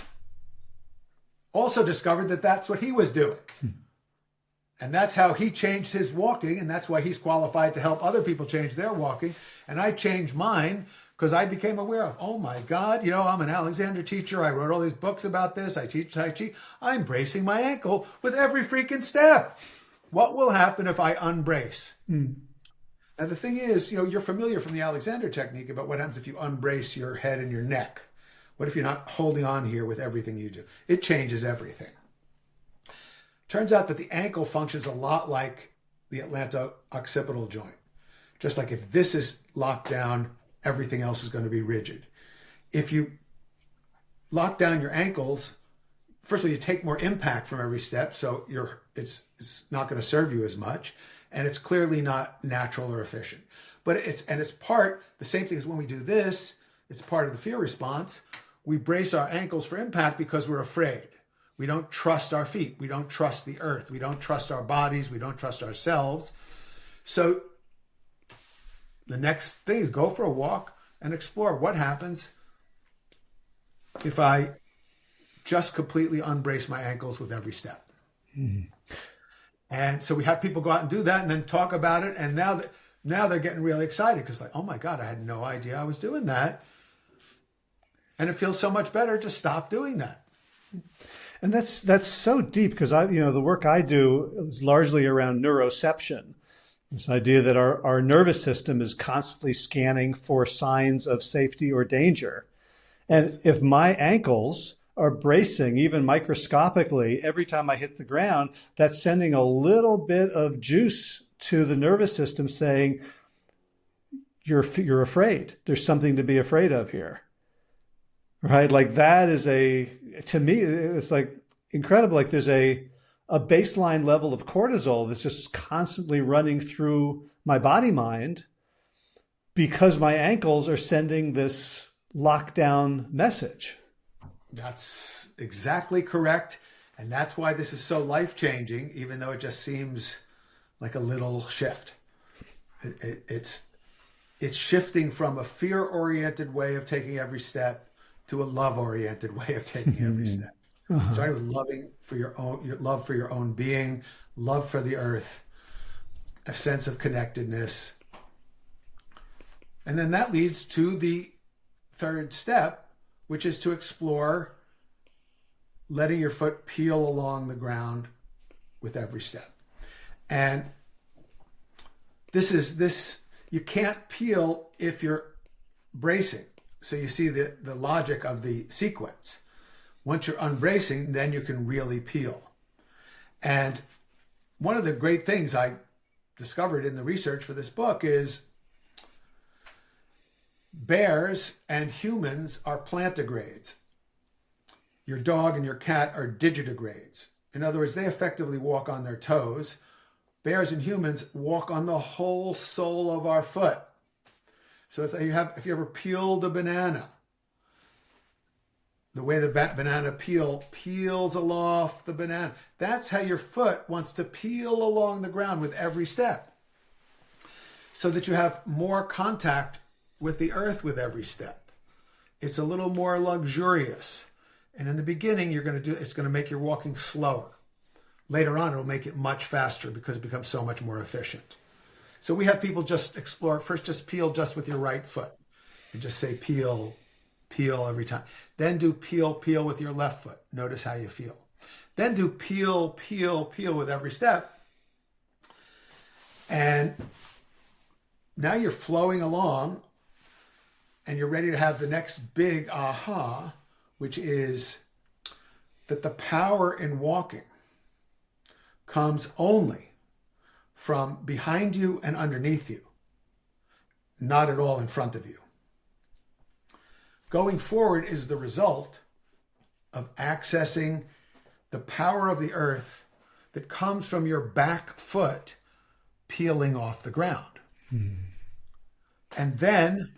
also discovered that that's what he was doing. And that's how he changed his walking, and that's why he's qualified to help other people change their walking. And I changed mine because I became aware of, oh my God, I'm an Alexander teacher. I wrote all these books about this. I teach Tai Chi. I'm bracing my ankle with every freaking step. What will happen if I unbrace? Now, the thing is, you're familiar from the Alexander technique about what happens if you unbrace your head and your neck. What if you're not holding on here with everything you do? It changes everything. Turns out that the ankle functions a lot like the atlanto-occipital joint. Just like if this is locked down, everything else is going to be rigid. If you lock down your ankles, first of all, you take more impact from every step, so it's not going to serve you as much, and it's clearly not natural or efficient. But it's part, the same thing as when we do this, it's part of the fear response. We brace our ankles for impact because we're afraid. We don't trust our feet. We don't trust the earth. We don't trust our bodies. We don't trust ourselves. So the next thing is go for a walk and explore what happens if I just completely unbrace my ankles with every step. Mm-hmm. And so we have people go out and do that and then talk about it. And now they're getting really excited because oh my God, I had no idea I was doing that. And it feels so much better to stop doing that. And that's so deep because the work I do is largely around neuroception. This idea that our nervous system is constantly scanning for signs of safety or danger. And if my ankles are bracing even microscopically every time I hit the ground, that's sending a little bit of juice to the nervous system saying, you're afraid. There's something to be afraid of here. Right? Like that is to me, it's like incredible. Like there's a baseline level of cortisol that's just constantly running through my body mind because my ankles are sending this lockdown message. That's exactly correct. And that's why this is so life-changing, even though it just seems like a little shift. It's shifting from a fear-oriented way of taking every step to a love-oriented way of taking every step. Uh-huh. Starting with love for your own being, love for the earth, a sense of connectedness. And then that leads to the third step, which is to explore letting your foot peel along the ground with every step. And you can't peel if you're bracing. So you see the logic of the sequence. Once you're unbracing, then you can really peel. And one of the great things I discovered in the research for this book is bears and humans are plantigrades. Your dog and your cat are digitigrades. In other words, they effectively walk on their toes. Bears and humans walk on the whole sole of our foot. So if you ever peeled a banana, the way the banana peels off the banana, that's how your foot wants to peel along the ground with every step, so that you have more contact with the earth with every step. It's a little more luxurious. And in the beginning, it's going to make your walking slower. Later on, it'll make it much faster because it becomes so much more efficient. So we have people just explore, first just peel just with your right foot. You just say peel every time. Then do peel with your left foot. Notice how you feel. Then do peel with every step. And now you're flowing along and you're ready to have the next big aha, which is that the power in walking comes only from behind you and underneath you. not at all in front of you. Going forward is the result of accessing the power of the earth that comes from your back foot peeling off the ground. And then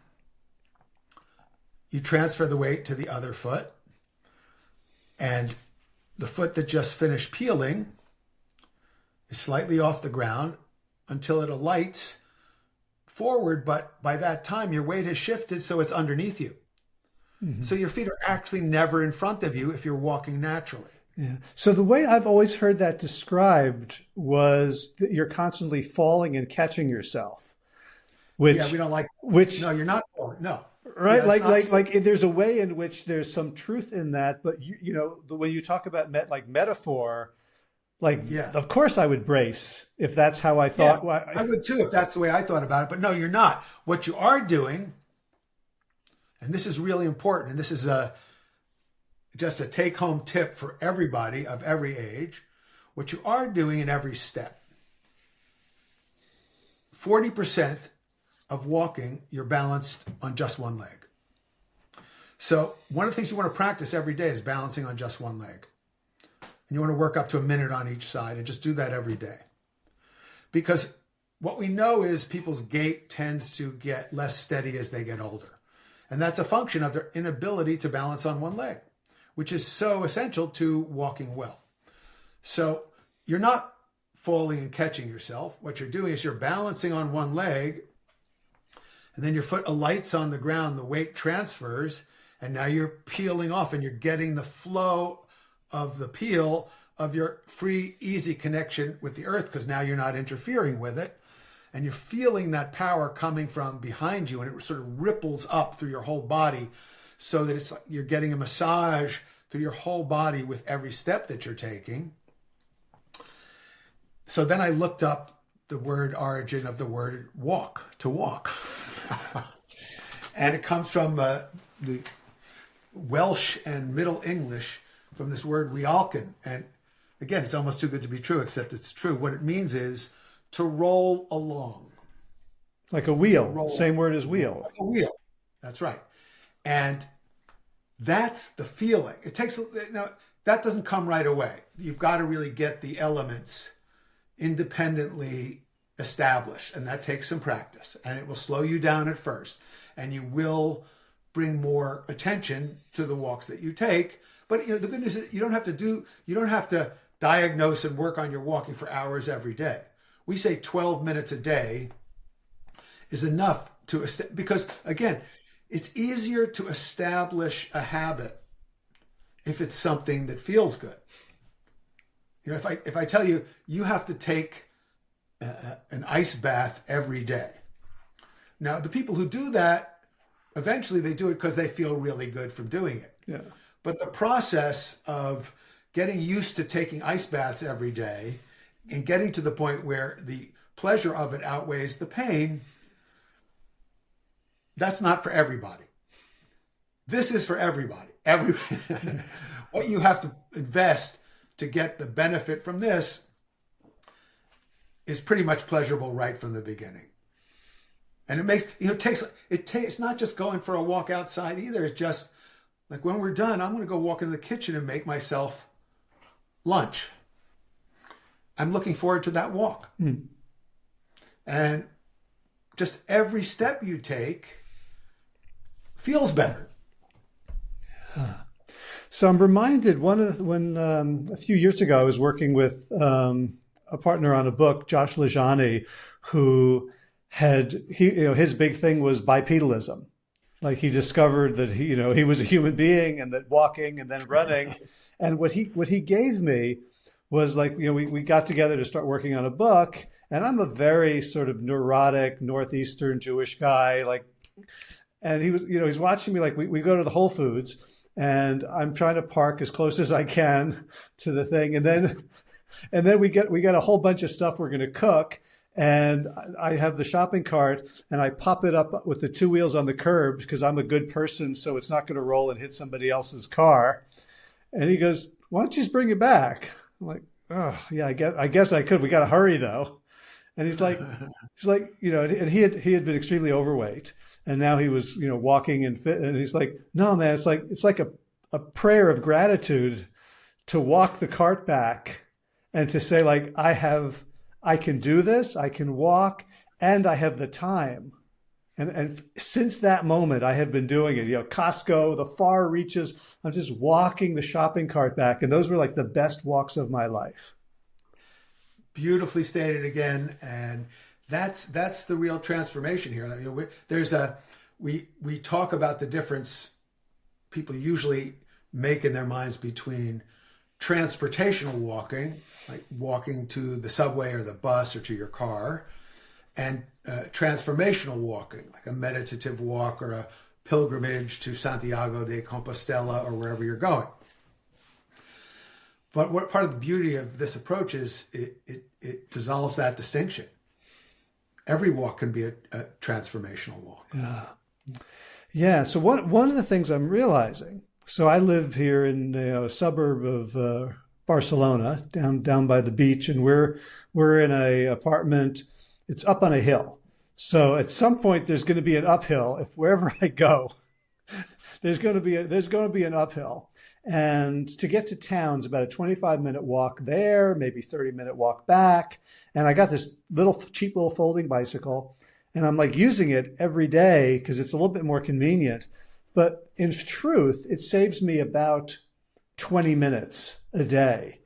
you transfer the weight to the other foot, and the foot that just finished peeling is slightly off the ground until it alights forward, but by that time your weight has shifted so it's underneath you. So your feet are actually never in front of you if you're walking naturally. Yeah. So the way I've always heard that described was that you're constantly falling and catching yourself. Which, yeah, we don't like. Which, no, you're not falling. No. Right. Yeah, like there's a way in which there's some truth in that. But, you know, the way you talk about metaphor, of course I would brace if that's how I thought. Yeah, I would too if that's the way I thought about it. But no, you're not. What you are doing, and this is really important, and this is just a take-home tip for everybody of every age, what you are doing in every step. 40% of walking, you're balanced on just one leg. So one of the things you want to practice every day is balancing on just one leg. And you want to work up to a minute on each side and just do that every day. Because what we know is people's gait tends to get less steady as they get older. And that's a function of their inability to balance on one leg, which is so essential to walking well. So you're not falling and catching yourself. What you're doing is you're balancing on one leg, and then your foot alights on the ground, the weight transfers, and now you're peeling off and you're getting the flow of the peel of your free, easy connection with the earth, because now you're not interfering with it. And you're feeling that power coming from behind you, and it sort of ripples up through your whole body so that it's like you're getting a massage through your whole body with every step that you're taking. So then I looked up the word origin of the word walk, to walk. And it comes from the Welsh and Middle English, from this word realcan. And again, it's almost too good to be true, except it's true. What it means is to roll along. Like a wheel. Same word as wheel. Like a wheel. That's right. And that's the feeling. It takes, now, that doesn't come right away. You've got to really get the elements independently established. And that takes some practice. And it will slow you down at first. And you will bring more attention to the walks that you take. But you know, the good news is you don't have to diagnose and work on your walking for hours every day. We say 12 minutes a day is enough because again, it's easier to establish a habit if it's something that feels good. You know, if I tell you, you have to take an ice bath every day. Now, the people who do that, eventually they do it because they feel really good from doing it. Yeah. But the process of getting used to taking ice baths every day and getting to the point where the pleasure of it outweighs the pain, that's not for everybody. This is for everybody. What you have to invest to get the benefit from this is pretty much pleasurable right from the beginning. And it makes, it's not just going for a walk outside either. It's just like when we're done, I'm going to go walk into the kitchen and make myself lunch. I'm looking forward to that walk. And just every step you take feels better. Yeah. So I'm reminded when a few years ago I was working with a partner on a book, Josh Lejani, who his big thing was bipedalism. Like he discovered that he was a human being, and that walking and then running. And what he gave me was we got together to start working on a book, and I'm a very sort of neurotic Northeastern Jewish guy, and he was, he's watching me, we go to the Whole Foods, and I'm trying to park as close as I can to the thing. And then we get a whole bunch of stuff we're going to cook. And I have the shopping cart, and I pop it up with the two wheels on the curb because I'm a good person, so it's not going to roll and hit somebody else's car. And he goes, "Why don't you just bring it back?" I'm like, "Oh, yeah, I guess I could. We got to hurry though." And he's like, you know, and he had been extremely overweight, and now he was, you know, walking and fit. And he's like, no, man, it's like a prayer of gratitude to walk the cart back and to say, like, I can do this, I can walk, and I have the time. And since that moment, I have been doing it. You know, Costco, the far reaches, I'm just walking the shopping cart back. And those were like the best walks of my life. Beautifully stated again. And that's the real transformation here. You know, we talk about the difference people usually make in their minds between transportational walking, like walking to the subway or the bus or to your car, and transformational walking, like a meditative walk or a pilgrimage to Santiago de Compostela or wherever you're going. But what part of the beauty of this approach is it dissolves that distinction. Every walk can be a transformational walk. Yeah. So one of the things I'm realizing, so I live here in a suburb of Barcelona, down by the beach, and we're in a apartment. It's up on a hill. So at some point there's going to be an uphill. If wherever I go, there's going to be an uphill. And to get to town is about a 25-minute walk there, maybe 30-minute walk back. And I got this cheap little folding bicycle, and I'm like using it every day because it's a little bit more convenient. But in truth, it saves me about 20 minutes a day.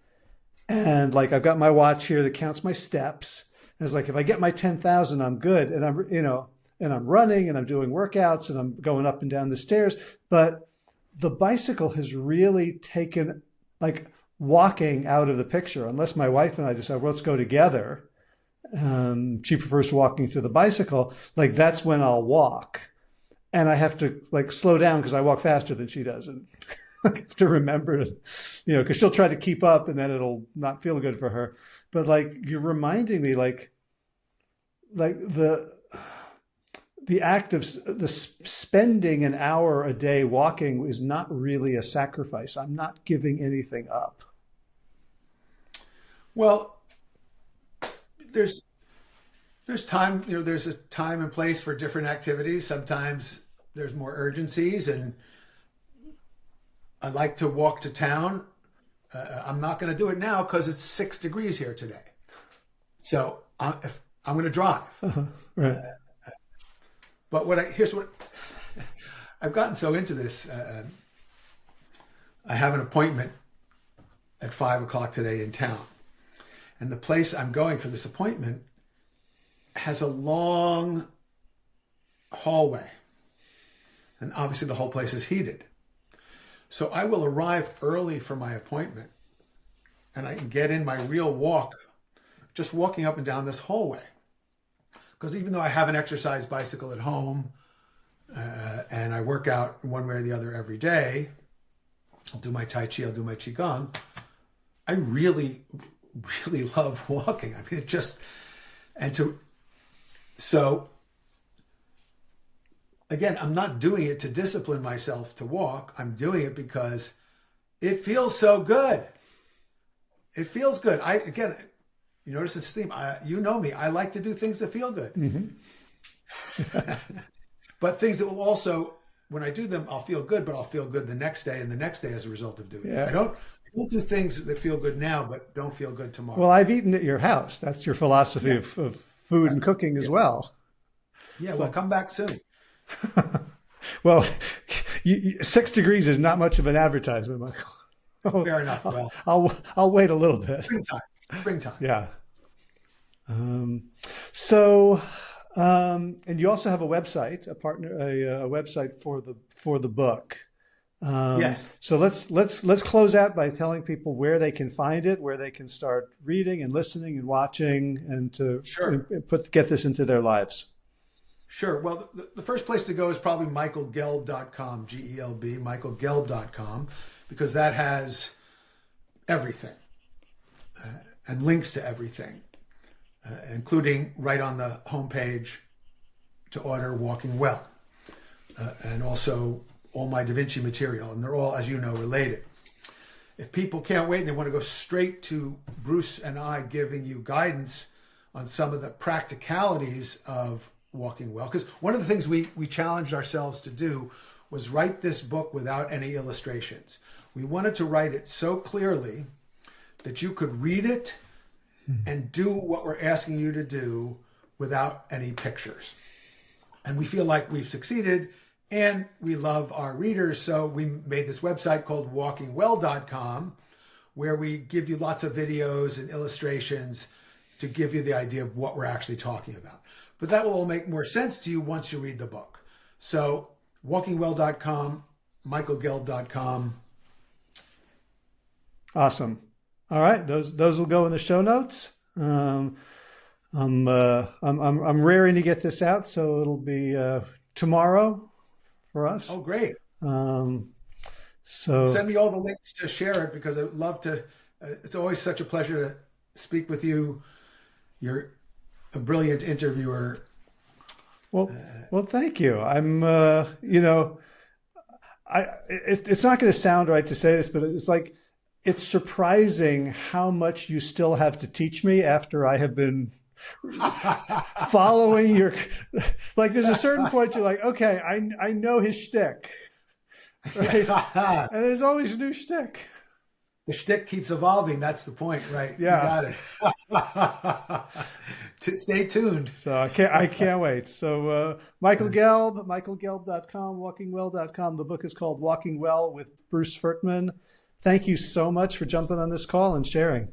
And like I've got my watch here that counts my steps. And it's like if I get my 10,000, I'm good. And I'm running and I'm doing workouts and I'm going up and down the stairs. But the bicycle has really taken like walking out of the picture, unless my wife and I decide, well, let's go together. She prefers walking to the bicycle. Like that's when I'll walk. And I have to like slow down because I walk faster than she does. And I have to remember to, you know, because she'll try to keep up and then it'll not feel good for her. But like you're reminding me like the act of the spending an hour a day walking is not really a sacrifice. I'm not giving anything up. Well, there's time, you know, there's a time and place for different activities. Sometimes there's more urgencies, and I like to walk to town. I'm not going to do it now because it's 6 degrees here today. So I'm going to drive. Right. But here's what I've gotten so into this. I have an appointment at 5 o'clock today in town, and the place I'm going for this appointment has a long hallway, and obviously the whole place is heated. So I will arrive early for my appointment, and I can get in my real walk, just walking up and down this hallway. Because even though I have an exercise bicycle at home, and I work out one way or the other every day, I'll do my Tai Chi, I'll do my Qigong, I really, really love walking. I mean, so again, I'm not doing it to discipline myself to walk. I'm doing it because it feels so good. It feels good. You notice it's theme. You know me. I like to do things that feel good. Mm-hmm. But things that will also, when I do them, I'll feel good, but I'll feel good the next day and the next day as a result of doing it. I don't do things that feel good now, but don't feel good tomorrow. Well, I've eaten at your house. That's your philosophy of food and cooking as well. Yeah, well, come back soon. Well, 6 degrees is not much of an advertisement, Michael. Fair enough. Well, I'll wait a little bit. Springtime. Yeah. And you also have a website, a website for the book. Yes. So let's close out by telling people where they can find it, where they can start reading and listening and watching, and to get this into their lives. Sure. Well, the first place to go is probably michaelgelb.com, Gelb, michaelgelb.com, because that has everything and links to everything, including right on the homepage to order Walking Well, and also all my Da Vinci material, and they're all, as you know, related. If people can't wait and they want to go straight to Bruce and I giving you guidance on some of the practicalities of walking well. Because one of the things we challenged ourselves to do was write this book without any illustrations. We wanted to write it so clearly that you could read it and do what we're asking you to do without any pictures. And we feel like we've succeeded, and we love our readers. So we made this website called walkingwell.com, where we give you lots of videos and illustrations to give you the idea of what we're actually talking about. But that will all make more sense to you once you read the book. So walkingwell.com, michaelgelb.com. Awesome. All right, those will go in the show notes. I'm raring to get this out, so it'll be tomorrow for us. Oh, great! So send me all the links to share it, because I would love to. It's always such a pleasure to speak with you. You're a brilliant interviewer. Well, thank you. I'm, it's not going to sound right to say this, but it's like, it's surprising how much you still have to teach me after I have been following your, like, there's a certain point you're like, okay, I know his shtick, right? And there's always a new shtick. The shtick keeps evolving. That's the point, right? Yeah. You got it. Stay tuned. So I can't wait. So Michael Gelb, michaelgelb.com, walkingwell.com. The book is called Walking Well with Bruce Fertman. Thank you so much for jumping on this call and sharing.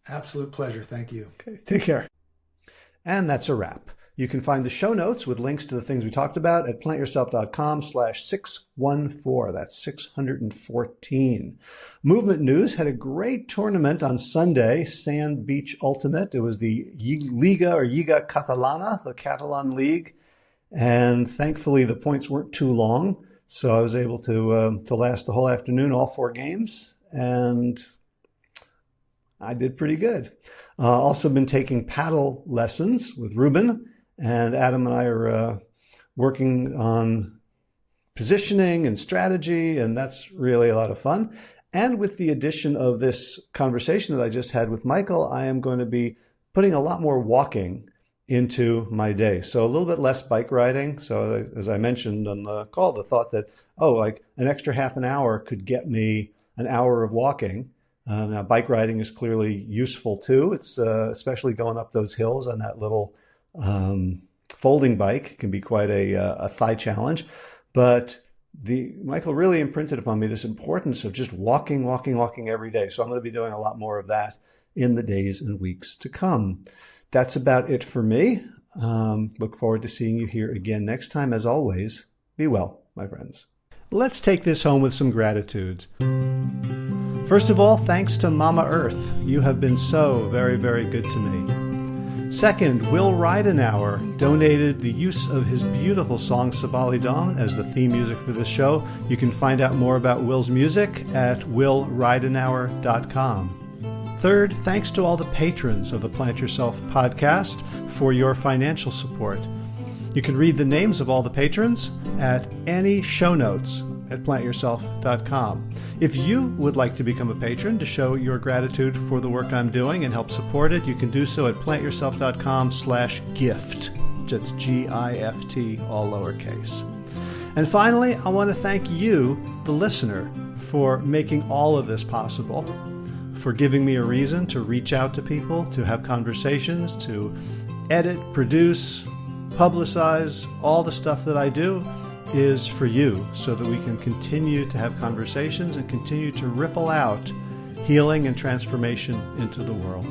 Absolute pleasure. Thank you. Okay, take care. And that's a wrap. You can find the show notes with links to the things we talked about at plantyourself.com/614. That's 614. Movement News had a great tournament on Sunday, Sand Beach Ultimate. It was the Liga Catalana, the Catalan League. And thankfully, the points weren't too long. So I was able to last the whole afternoon, all 4 games. And I did pretty good. Also been taking paddle lessons with Ruben. And Adam and I are working on positioning and strategy, and that's really a lot of fun. And with the addition of this conversation that I just had with Michael, I am going to be putting a lot more walking into my day. So a little bit less bike riding. So as I mentioned on the call, the thought that, like an extra half an hour could get me an hour of walking. Now, bike riding is clearly useful too. It's especially going up those hills on that little folding bike can be quite a thigh challenge, but Michael really imprinted upon me this importance of just walking every day. So I'm going to be doing a lot more of that in the days and weeks to come. That's about it for me. Look forward to seeing you here again next time. As always, be well, my friends. Let's take this home with some gratitudes. First of all, thanks to Mama Earth. You have been so very, very good to me. Second, Will Ridenauer donated the use of his beautiful song Sabali Dawn as the theme music for this show. You can find out more about Will's music at willridenauer.com. Third, thanks to all the patrons of the Plant Yourself podcast for your financial support. You can read the names of all the patrons at any show notes at plantyourself.com. If you would like to become a patron to show your gratitude for the work I'm doing and help support it, you can do so at plantyourself.com/gift. That's GIFT, all lowercase. And finally, I want to thank you, the listener, for making all of this possible, for giving me a reason to reach out to people, to have conversations, to edit, produce, publicize. All the stuff that I do is for you, so that we can continue to have conversations and continue to ripple out healing and transformation into the world.